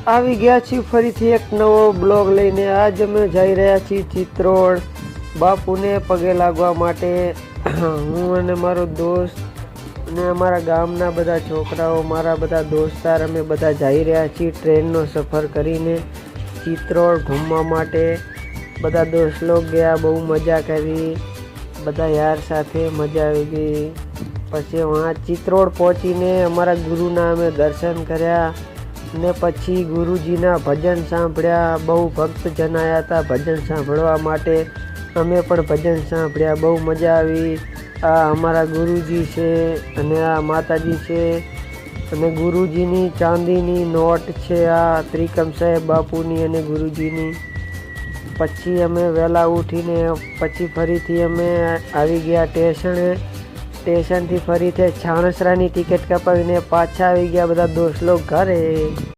આવી ગયા છીએ ફરીથી એક નવો બ્લોગ લઈને। આજ અમે જઈ રહ્યા છીએ ચિત્રોડ બાપુને પગે લાગવા માટે। હું અને મારો દોસ્ત અને અમારા ગામના બધા છોકરાઓ, મારા બધા દોસ્તાર, અમે બધા જઈ રહ્યા છીએ ટ્રેનનો સફર કરીને ચિત્રોડ ઘૂમવા માટે। બધા દોસ્ત લોગ ગયા, બહુ મજા કરી, બધા યાર સાથે મજા આવી ગઈ। પછી વहाँ ચિત્રોડ પહોંચીને અમારા ગુરુના અમે દર્શન કર્યા ને પછી ગુરુજીના ભજન સાંભળ્યા। બહુ ભક્તજન આવ્યા હતા ભજન સાંભળવા માટે, અમે પણ ભજન સાંભળ્યા, બહુ મજા આવી। આ અમારા ગુરુજી છે અને આ માતાજી છે અને ગુરુજીની ચાંદીની નોટ છે, આ ત્રિકમ સાહેબ બાપુની અને ગુરુજીની। પછી અમે વહેલા ઉઠીને પછી ફરીથી અમે આવી ગયા સ્ટેશનથી ફરીથી છાણસરાની ટિકિટ કપાવીને પાછા આવી ગયા બધા દોસ્ત લોગ ઘરે।